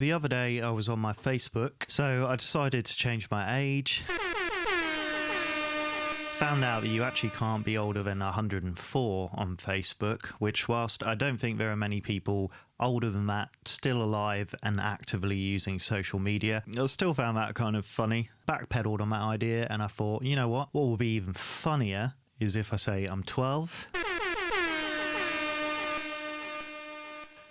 The other day I was on my Facebook, so I decided to change my age. Found out that you actually can't be older than 104 on Facebook, which whilst I don't think there are many people older than that still alive and actively using social media, I still found that kind of funny. Backpedaled on that idea and I thought, you know what will be even funnier is if I say I'm 12.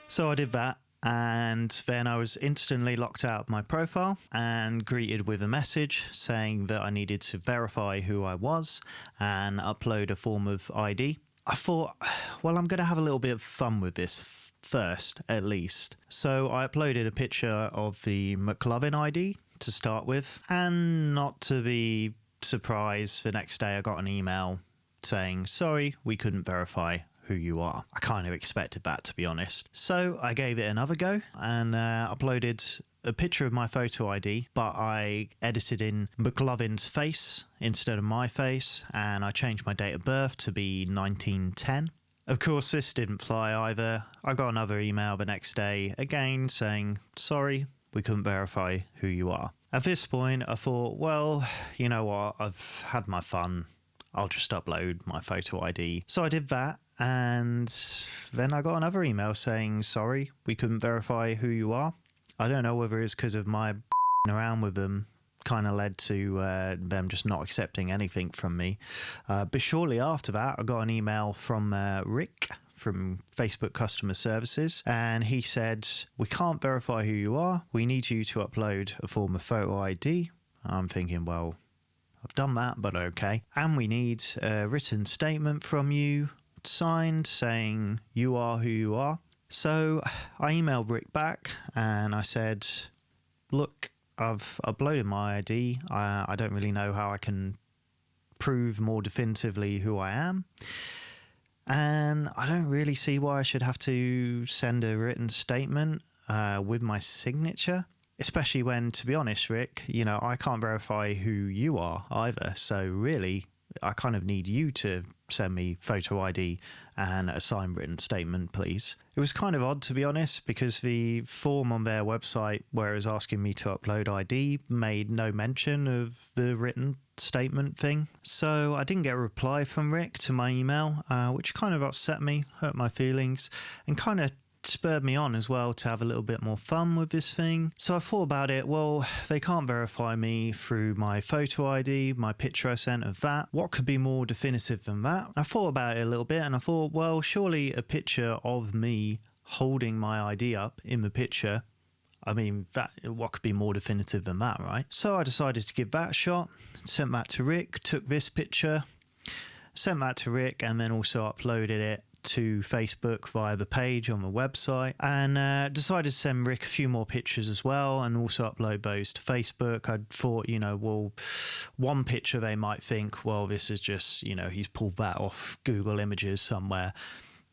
So I did that. And then I was instantly locked out of my profile and greeted with a message saying that I needed to verify who I was and upload a form of ID. I thought, well, I'm going to have a little bit of fun with this first, at least. So I uploaded a picture of the McLovin ID to start with. And not to be surprised, the next day I got an email saying, sorry, we couldn't verify who you are. I kind of expected that, to be honest. So I gave it another go and uploaded a picture of my photo ID, but I edited in McLovin's face instead of my face, and I changed my date of birth to be 1910. Of course, this didn't fly either. I got another email the next day, again saying, sorry, we couldn't verify who you are. At this point, I thought, well, you know what, I've had my fun. I'll just upload my photo ID. So I did that. And then I got another email saying, sorry, we couldn't verify who you are. I don't know whether it's because of my around with them kind of led to them just not accepting anything from me. But shortly after that, I got an email from Rick from Facebook Customer Services. And he said, we can't verify who you are. We need you to upload a form of photo ID. I'm thinking, well, I've done that, but okay. And we need a written statement from you, signed, saying you are who you are. So I emailed Rick back and I said, look, I've uploaded my ID. I don't really know how I can prove more definitively who I am. And I don't really see why I should have to send a written statement with my signature. Especially when, to be honest, Rick, you know, I can't verify who you are either. So really, I kind of need you to send me photo ID and a signed written statement, please. It was kind of odd, to be honest, because the form on their website where it was asking me to upload ID made no mention of the written statement thing. So I didn't get a reply from Rick to my email, which kind of upset me, hurt my feelings, and kind of spurred me on as well to have a little bit more fun with this thing. So I thought about it, well, they can't verify me through my photo ID, my picture I sent of that. What could be more definitive than that? I thought about it a little bit and I thought, well, surely a picture of me holding my ID up in the picture, I mean, what could be more definitive than that, right? So I decided to give that a shot, sent that to Rick, took this picture, sent that to Rick, and then also uploaded it to Facebook via the page on the website, and decided to send Rick a few more pictures as well and also upload those to Facebook. I thought, you know, well, one picture they might think, well, this is just, you know, he's pulled that off Google Images somewhere.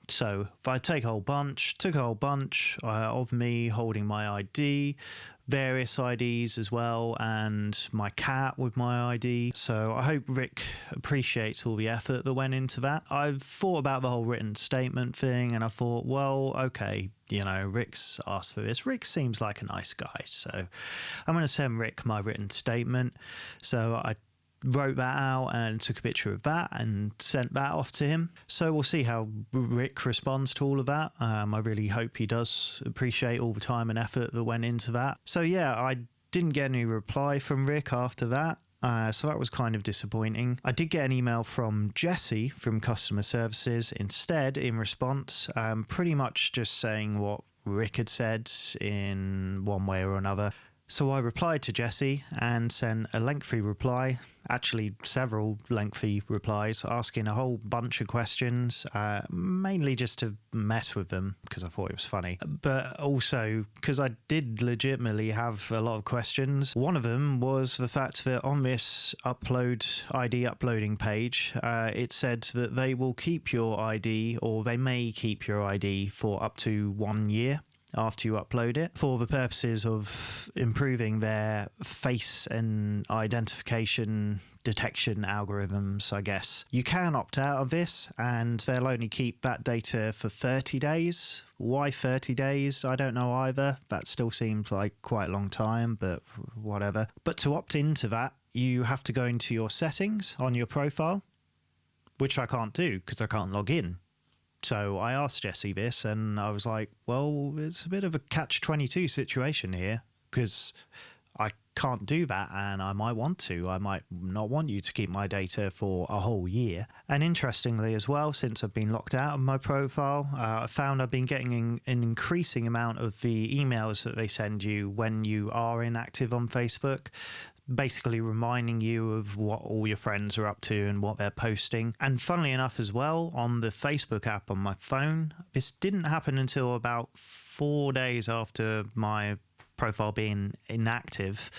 So if I took a whole bunch of me holding my ID, various IDs as well, and my cat with my ID. So I hope Rick appreciates all the effort that went into that. I've thought about the whole written statement thing and I thought, well, okay, you know, Rick's asked for this. Rick seems like a nice guy. So I'm going to send Rick my written statement. So I wrote that out and took a picture of that and sent that off to him. So we'll see how Rick responds to all of that. I really hope he does appreciate all the time and effort that went into that. So yeah, I didn't get any reply from Rick after that. So that was kind of disappointing. I did get an email from Jesse from Customer Services instead in response, pretty much just saying what Rick had said in one way or another. So I replied to Jesse and sent a lengthy reply, actually several lengthy replies, asking a whole bunch of questions, mainly just to mess with them because I thought it was funny, but also because I did legitimately have a lot of questions. One of them was the fact that on this upload ID uploading page, it said that they will keep your ID, or they may keep your ID for up to 1 year. after you upload it for the purposes of improving their face and identification detection algorithms, I guess. You can opt out of this and they'll only keep that data for 30 days. Why 30 days? I don't know either. That still seems like quite a long time, but whatever. But to opt into that, you have to go into your settings on your profile, which I can't do because I can't log in. So I asked Jesse this and I was like, well, it's a bit of a catch-22 situation here because I can't do that and I might want to. I might not want you to keep my data for a whole year. And interestingly as well, since I've been locked out of my profile, I found I've been getting an increasing amount of the emails that they send you when you are inactive on Facebook, basically reminding you of what all your friends are up to and what they're posting. And funnily enough as well, on the Facebook app on my phone, this didn't happen until about 4 days after my profile being inactive,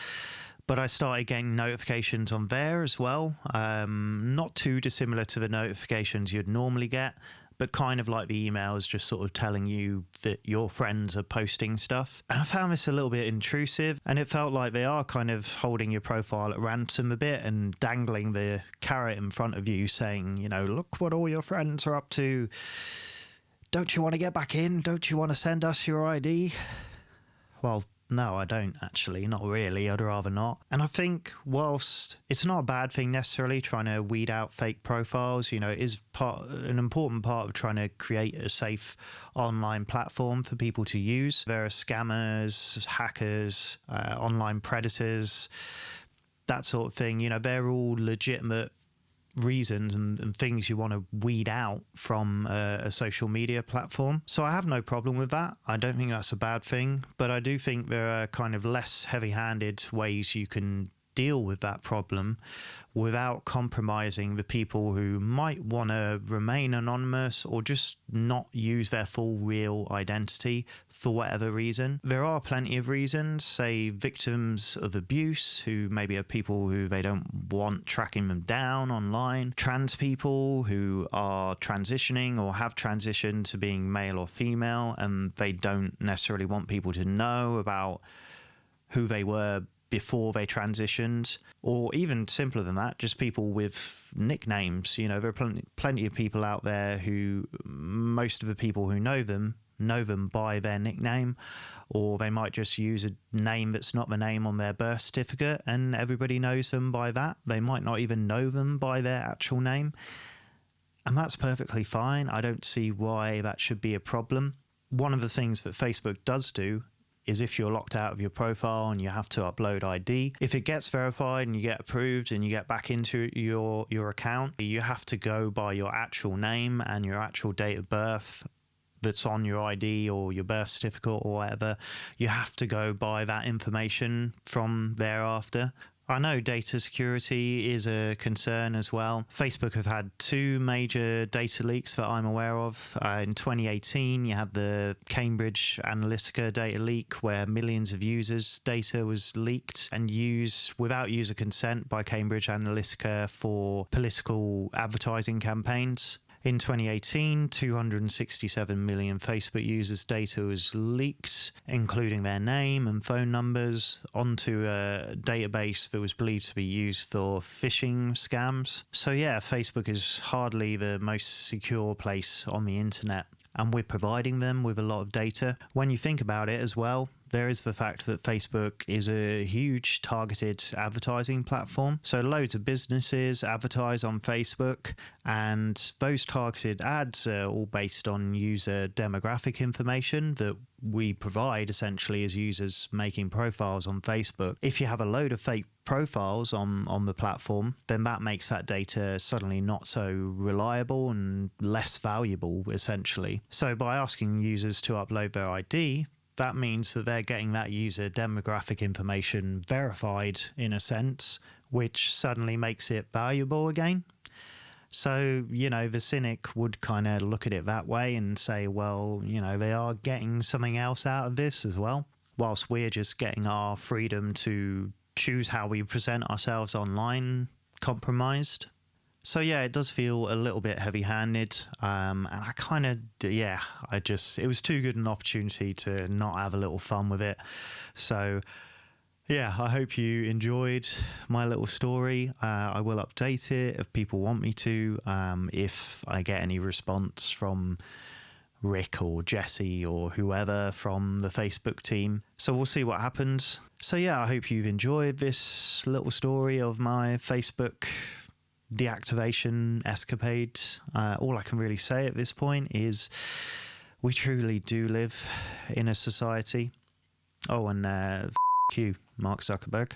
but I started getting notifications on there as well, not too dissimilar to the notifications you'd normally get, but kind of like the emails just sort of telling you that your friends are posting stuff. And I found this a little bit intrusive, and it felt like they are kind of holding your profile at ransom a bit and dangling the carrot in front of you saying, you know, look what all your friends are up to. Don't you want to get back in? Don't you want to send us your ID? Well, no, I don't actually. Not really. I'd rather not. And I think whilst it's not a bad thing necessarily trying to weed out fake profiles, you know, it is an important part of trying to create a safe online platform for people to use. There are scammers, hackers, online predators, that sort of thing. You know, they're all legitimate reasons and things you want to weed out from a social media platform. So I have no problem with that. I don't think that's a bad thing, but I do think there are kind of less heavy-handed ways you can deal with that problem without compromising the people who might want to remain anonymous or just not use their full real identity for whatever reason. There are plenty of reasons, say victims of abuse who maybe are people who they don't want tracking them down online, trans people who are transitioning or have transitioned to being male or female and they don't necessarily want people to know about who they were before they transitioned, or even simpler than that, just people with nicknames. You know, there are plenty of people out there who, most of the people who know them by their nickname, or they might just use a name that's not the name on their birth certificate and everybody knows them by that. They might not even know them by their actual name, and that's perfectly fine. I don't see why that should be a problem. One of the things that Facebook does do is if you're locked out of your profile and you have to upload ID, if it gets verified and you get approved and you get back into your account, you have to go by your actual name and your actual date of birth that's on your ID or your birth certificate or whatever. You have to go by that information from thereafter. I know data security is a concern as well. Facebook have had 2 major data leaks that I'm aware of. In 2018, you had the Cambridge Analytica data leak where millions of users' data was leaked and used without user consent by Cambridge Analytica for political advertising campaigns. In 2018, 267 million Facebook users' data was leaked, including their name and phone numbers, onto a database that was believed to be used for phishing scams. So yeah, Facebook is hardly the most secure place on the internet, and we're providing them with a lot of data. When you think about it as well, there is the fact that Facebook is a huge targeted advertising platform. So loads of businesses advertise on Facebook, and those targeted ads are all based on user demographic information that we provide essentially as users making profiles on Facebook. If you have a load of fake profiles on the platform, then that makes that data suddenly not so reliable and less valuable essentially. So by asking users to upload their ID, that means that they're getting that user demographic information verified in a sense, which suddenly makes it valuable again. So, you know, the cynic would kind of look at it that way and say, well, you know, they are getting something else out of this as well, whilst we're just getting our freedom to choose how we present ourselves online compromised. So yeah, it does feel a little bit heavy-handed, and I kind of, yeah, it was too good an opportunity to not have a little fun with it. So yeah, I hope you enjoyed my little story. I will update it if people want me to, if I get any response from Rick or Jesse or whoever from the Facebook team. So we'll see what happens. So yeah, I hope you've enjoyed this little story of my Facebook deactivation escapade. All I can really say at this point is we truly do live in a society. Oh, and you, Mark Zuckerberg.